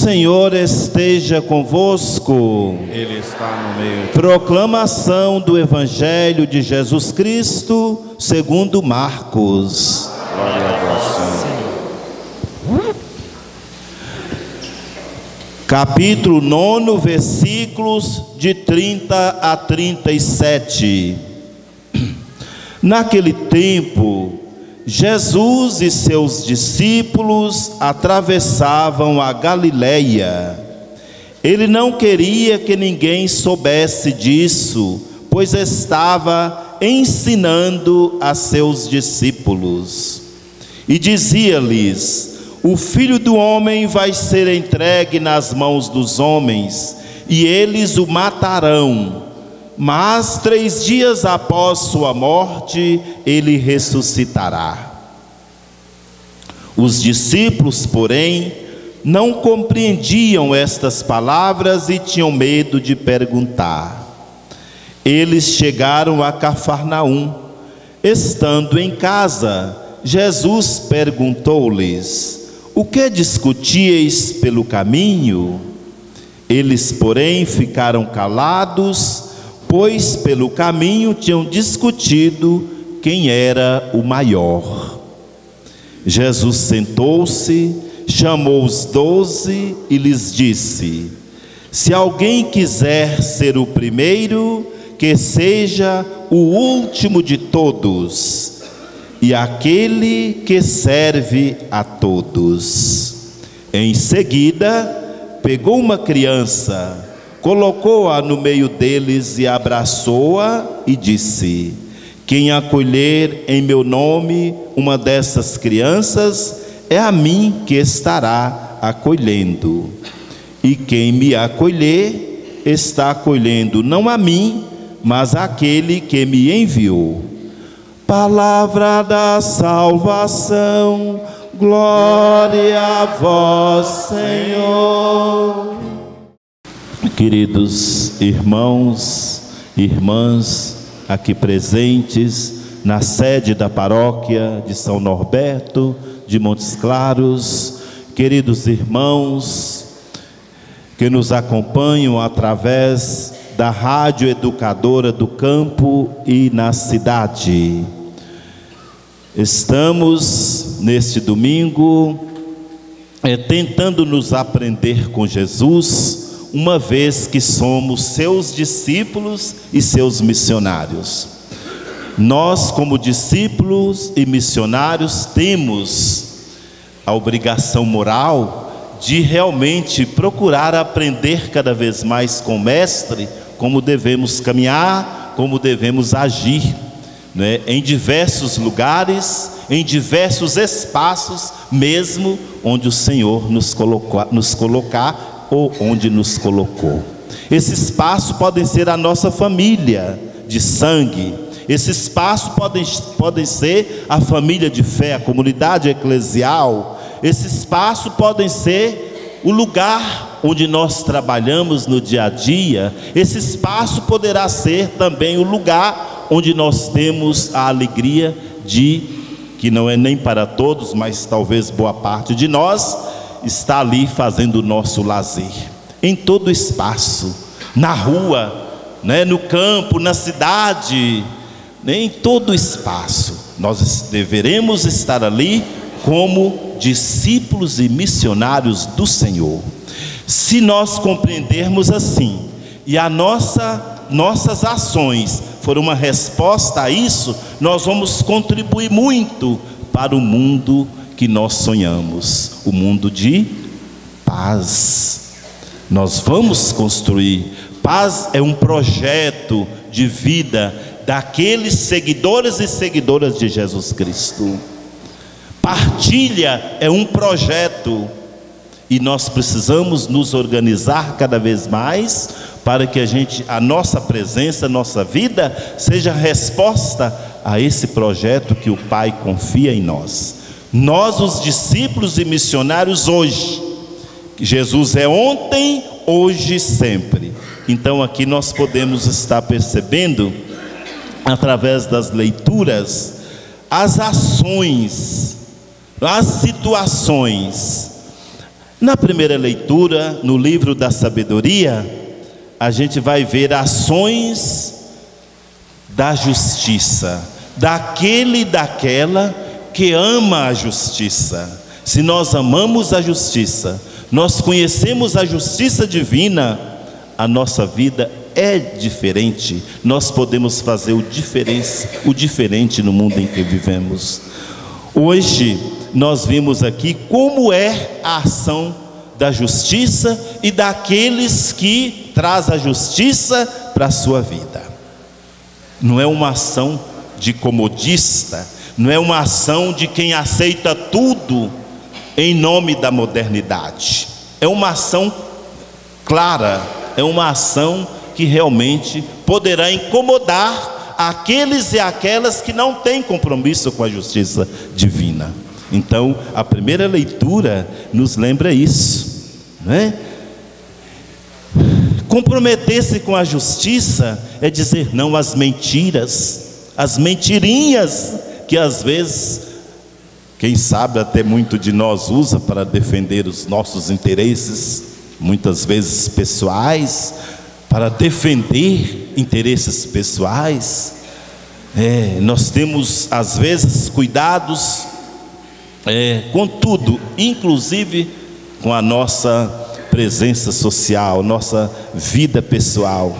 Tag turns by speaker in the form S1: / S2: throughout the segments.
S1: Senhor esteja convosco.
S2: Ele está no meio.
S1: Proclamação do Evangelho de Jesus Cristo segundo Marcos.
S2: Glória a vós, Senhor.
S1: Capítulo 9, versículos de 30 a 37. Naquele tempo, Jesus e seus discípulos atravessavam a Galileia. Ele não queria que ninguém soubesse disso, pois estava ensinando a seus discípulos. E dizia-lhes: o Filho do Homem vai ser entregue nas mãos dos homens, e eles o matarão. Mas 3 dias após sua morte, ele ressuscitará. Os discípulos, porém, não compreendiam estas palavras e tinham medo de perguntar. Eles chegaram a Cafarnaum. Estando em casa, Jesus perguntou-lhes: o que discutíeis pelo caminho? Eles, porém, ficaram calados, pois pelo caminho tinham discutido quem era o maior. Jesus sentou-se, chamou os 12 e lhes disse: se alguém quiser ser o primeiro, que seja o último de todos, e aquele que serve a todos. Em seguida, pegou uma criança, colocou-a no meio deles e abraçou-a e disse: quem acolher em meu nome uma dessas crianças, é a mim que estará acolhendo. E quem me acolher, está acolhendo não a mim, mas aquele que me enviou. Palavra da salvação, glória a vós, Senhor. Queridos irmãos, irmãs, aqui presentes na sede da paróquia de São Norberto de Montes Claros, queridos irmãos que nos acompanham através da Rádio Educadora do Campo e na cidade. Estamos neste domingo tentando nos aprender com Jesus, uma vez que somos seus discípulos e seus missionários. Nós, como discípulos e missionários, temos a obrigação moral de realmente procurar aprender cada vez mais com o Mestre, como devemos caminhar, como devemos agir, né? Em diversos lugares, em diversos espaços, mesmo onde o Senhor nos colocar ou onde nos colocou. Esse espaço pode ser a nossa família de sangue, esse espaço pode ser a família de fé, a comunidade eclesial, esse espaço pode ser o lugar onde nós trabalhamos no dia a dia, esse espaço poderá ser também o lugar onde nós temos a alegria que não é nem para todos, mas talvez boa parte de nós, está ali fazendo o nosso lazer. Em todo espaço, na rua, né, no campo, na cidade, né, em todo espaço, nós deveremos estar ali como discípulos e missionários do Senhor. Se nós compreendermos assim, e nossas ações for uma resposta a isso, nós vamos contribuir muito para o mundo que nós sonhamos, o mundo de paz. Nós vamos construir. Paz é um projeto de vida daqueles seguidores e seguidoras de Jesus Cristo. Partilha é um projeto, e nós precisamos nos organizar cada vez mais para que a nossa presença, a nossa vida seja resposta a esse projeto que o Pai confia em nós. Nós, os discípulos e missionários hoje, Jesus é ontem, hoje e sempre. Então aqui nós podemos estar percebendo, através das leituras, as ações, as situações. Na primeira leitura, no livro da sabedoria, a gente vai ver ações da justiça, daquele e daquela que ama a justiça. Se nós amamos a justiça, nós conhecemos a justiça divina, a nossa vida é diferente. Nós podemos fazer o diferente no mundo em que vivemos. Hoje nós vimos aqui como é a ação da justiça e daqueles que traz a justiça para a sua vida. Não é uma ação de comodista, não é uma ação de quem aceita tudo em nome da modernidade. É uma ação clara, é uma ação que realmente poderá incomodar aqueles e aquelas que não têm compromisso com a justiça divina. Então, a primeira leitura nos lembra isso, não é? Comprometer-se com a justiça é dizer não às mentiras, às mentirinhas que às vezes, quem sabe até muito de nós usa para defender os nossos interesses, muitas vezes pessoais, para defender interesses pessoais. Nós temos às vezes cuidados com tudo, inclusive com a nossa presença social, nossa vida pessoal,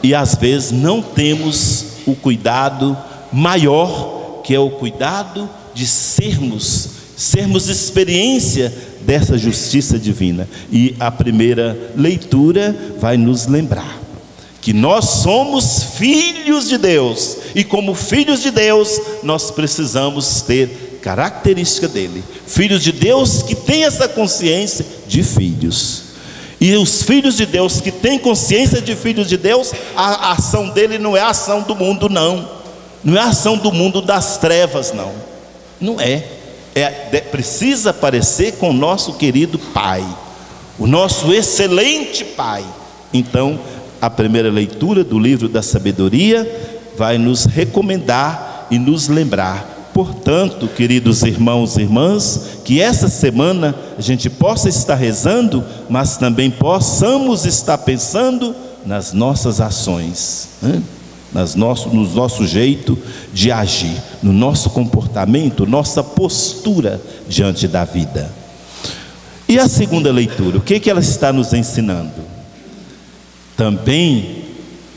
S1: e às vezes não temos o cuidado maior, que é o cuidado de sermos experiência dessa justiça divina. E a primeira leitura vai nos lembrar que nós somos filhos de Deus, e como filhos de Deus nós precisamos ter característica dele, filhos de Deus que têm essa consciência de filhos. E os filhos de Deus que têm consciência de filhos de Deus, a ação dele não é a ação do mundo, não é a ação do mundo das trevas, não é. Precisa parecer com o nosso querido Pai, o nosso excelente Pai. Então, a primeira leitura do livro da sabedoria vai nos recomendar e nos lembrar. Portanto, queridos irmãos e irmãs, que essa semana a gente possa estar rezando, mas também possamos estar pensando nas nossas ações, no nosso jeito de agir, no nosso comportamento, nossa postura diante da vida. E a segunda leitura, o que ela está nos ensinando? Também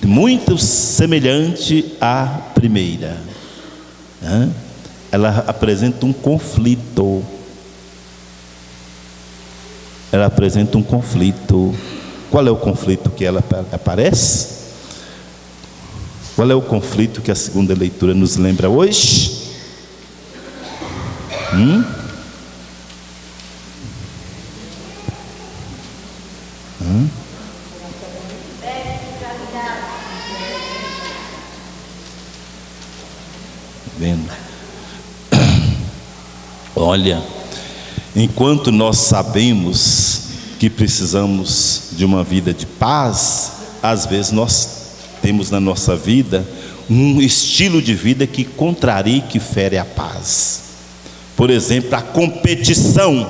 S1: muito semelhante à primeira. Ela apresenta um conflito. Ela apresenta um conflito. Qual é o conflito que ela aparece? Qual é o conflito que a segunda leitura nos lembra hoje? Vendo? Olha, enquanto nós sabemos que precisamos de uma vida de paz, às vezes nós temos na nossa vida um estilo de vida que contraria e que fere a paz. Por exemplo, a competição.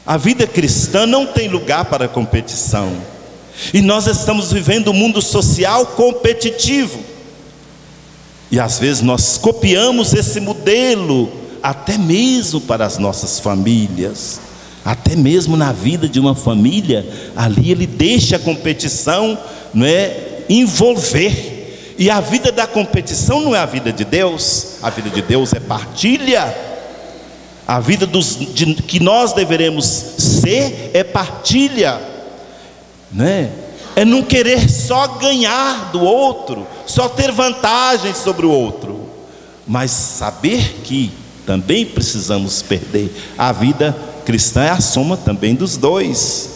S1: A vida cristã não tem lugar para competição. E nós estamos vivendo um mundo social competitivo. E às vezes nós copiamos esse modelo, até mesmo para as nossas famílias. Até mesmo na vida de uma família, ali ele deixa a competição, envolver. E a vida da competição não é a vida de Deus. A vida de Deus é partilha. A vida que nós deveremos ser é partilha, é não querer só ganhar do outro, só ter vantagem sobre o outro, mas saber que também precisamos perder. A vida cristã é a soma também dos dois.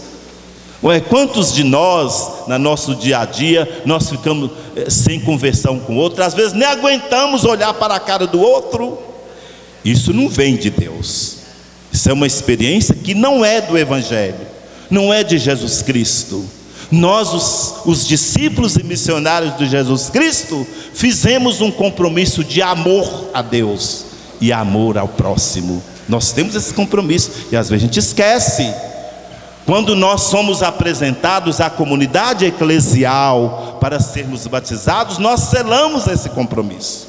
S1: Quantos de nós, no nosso dia a dia, nós ficamos sem conversão com o outro, às vezes nem aguentamos olhar para a cara do outro. Isso não vem de Deus. Isso é uma experiência que não é do Evangelho, não é de Jesus Cristo. Nós, os discípulos e missionários de Jesus Cristo, fizemos um compromisso de amor a Deus e amor ao próximo, Nós temos esse compromisso e às vezes a gente esquece. Quando nós somos apresentados à comunidade eclesial para sermos batizados, nós selamos esse compromisso.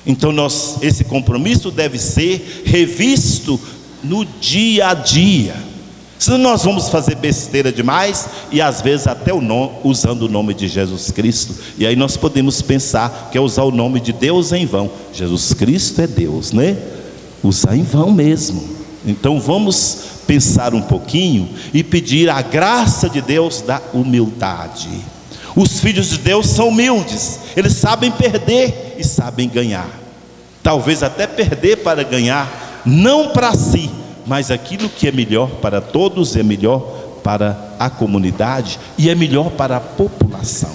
S1: Então esse compromisso deve ser revisto no dia a dia. Senão nós vamos fazer besteira demais e às vezes até usando o nome de Jesus Cristo. E aí nós podemos pensar que é usar o nome de Deus em vão. Jesus Cristo é Deus, né? Usar em vão mesmo. Então vamos pensar um pouquinho e pedir a graça de Deus da humildade. Os filhos de Deus são humildes, eles sabem perder e sabem ganhar. Talvez até perder para ganhar, não para si, mas aquilo que é melhor para todos, é melhor para a comunidade e é melhor para a população.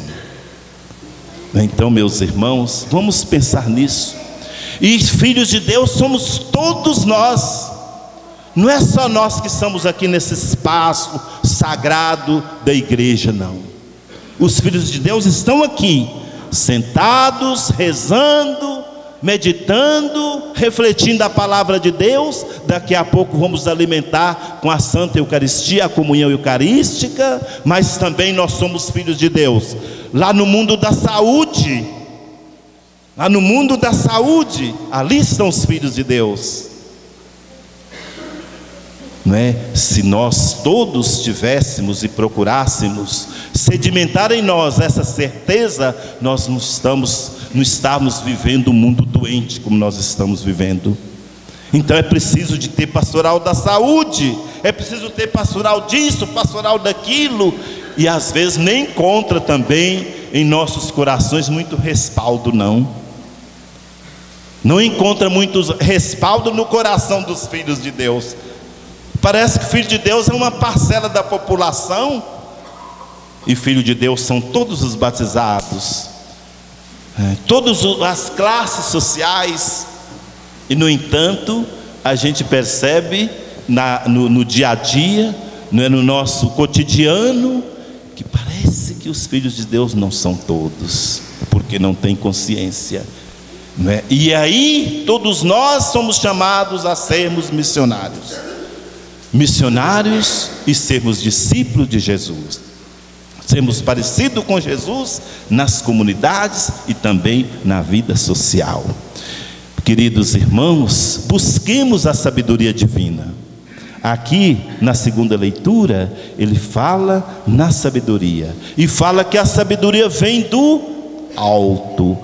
S1: Então, meus irmãos, vamos pensar nisso. E filhos de Deus somos todos nós. Não é só nós que estamos aqui nesse espaço sagrado da igreja, não. Os filhos de Deus estão aqui, sentados, rezando, meditando, refletindo a palavra de Deus. Daqui a pouco vamos alimentar com a Santa Eucaristia, a comunhão eucarística. Mas também nós somos filhos de Deus lá no mundo da saúde. Lá no mundo da saúde, ali estão os filhos de Deus. Não é? Se nós todos tivéssemos e procurássemos sedimentar em nós essa certeza, nós não estamos vivendo um mundo doente como nós estamos vivendo. Então é preciso de ter pastoral da saúde, é preciso ter pastoral disso, pastoral daquilo, e às vezes nem encontra também em nossos corações muito respaldo, não encontra muito respaldo no coração dos filhos de Deus. Parece que filho de Deus é uma parcela da população, e filho de Deus são todos os batizados, todas as classes sociais. E no entanto, a gente percebe no dia a dia, no nosso cotidiano, que parece que os filhos de Deus não são todos, porque não têm consciência, não é? E aí todos nós somos chamados a sermos missionários e sermos discípulos de Jesus, sermos parecidos com Jesus nas comunidades e também na vida social. Queridos irmãos, busquemos a sabedoria divina. Aqui na segunda leitura ele fala na sabedoria, e fala que a sabedoria vem do alto,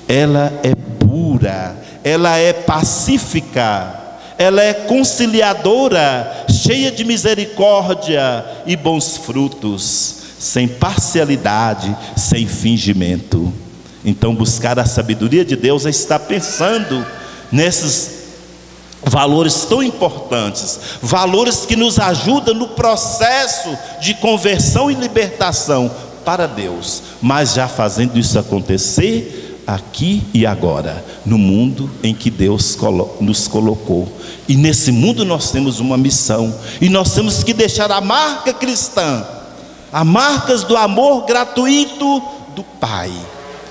S1: ela é pura, ela é pacífica, ela é conciliadora, cheia de misericórdia e bons frutos, sem parcialidade, sem fingimento. Então buscar a sabedoria de Deus é estar pensando nesses valores tão importantes, valores que nos ajudam no processo de conversão e libertação para Deus, mas já fazendo isso acontecer aqui e agora, no mundo em que Deus nos colocou. E nesse mundo nós temos uma missão, e nós temos que deixar a marca cristã, as marcas do amor gratuito do Pai,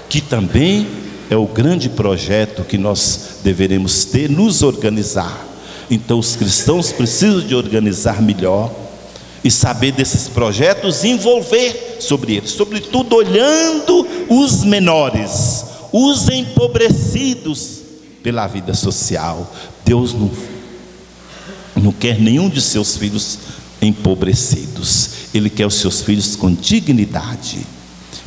S1: que também é o grande projeto que nós deveremos ter, nos organizar. Então os cristãos precisam de organizar melhor e saber desses projetos, envolver sobre eles, sobretudo olhando os menores, os empobrecidos pela vida social. Deus não quer nenhum de seus filhos empobrecidos, Ele quer os seus filhos com dignidade.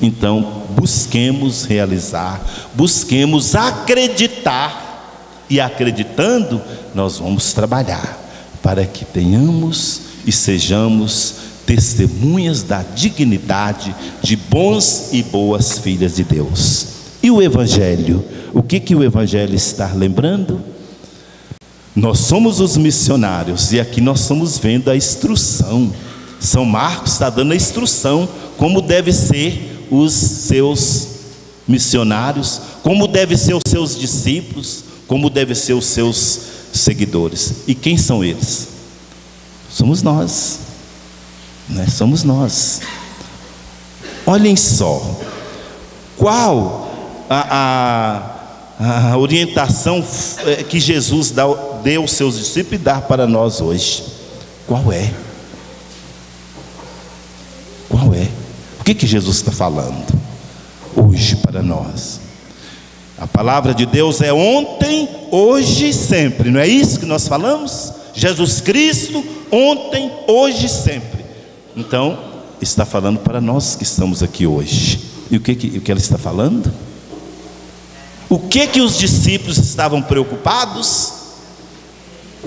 S1: Então busquemos realizar, busquemos acreditar, e acreditando nós vamos trabalhar para que tenhamos e sejamos testemunhas da dignidade de bons e boas filhas de Deus. E o Evangelho? O que o Evangelho está lembrando? Nós somos os missionários, e aqui nós estamos vendo a instrução. São Marcos está dando a instrução, como deve ser os seus missionários, como devem ser os seus discípulos, como devem ser os seus seguidores. E quem são eles? Somos nós, né? Somos nós. Olhem só, qual a orientação que Jesus deu aos seus discípulos e dá para nós hoje. Qual é? Qual é? O que Jesus está falando hoje para nós? A palavra de Deus é ontem, hoje e sempre. Não é isso que nós falamos? Jesus Cristo, ontem, hoje e sempre. Então, está falando para nós que estamos aqui hoje. E o que ela está falando? O que os discípulos estavam preocupados?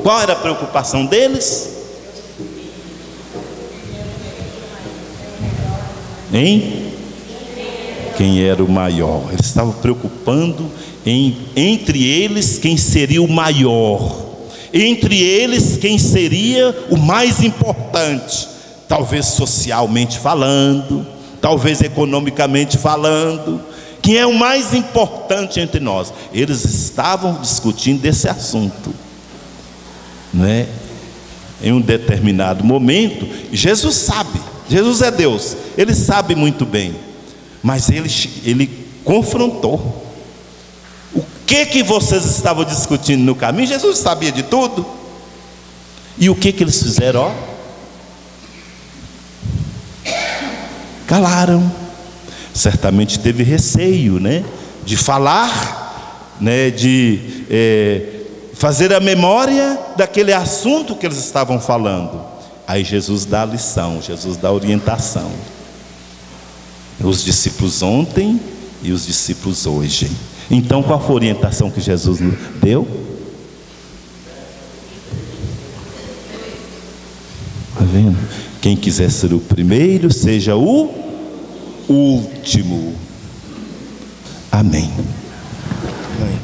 S1: Qual era a preocupação deles? Em quem era o maior. Eles estavam preocupando entre eles quem seria o maior, entre eles quem seria o mais importante, talvez socialmente falando, talvez economicamente falando. Quem é o mais importante entre nós? Eles estavam discutindo esse assunto, não é? Em um determinado momento, Jesus sabe, Jesus é Deus, Ele sabe muito bem, mas Ele confrontou. O que vocês estavam discutindo no caminho? Jesus sabia de tudo. E o que eles fizeram? Ó, calaram. Certamente teve receio, né, de falar, né, de fazer a memória daquele assunto que eles estavam falando. Aí Jesus dá a lição, Jesus dá a orientação. Os discípulos ontem e os discípulos hoje. Então, qual foi a orientação que Jesus deu? Está vendo? Quem quiser ser o primeiro, seja o último. Amém.
S2: Amém.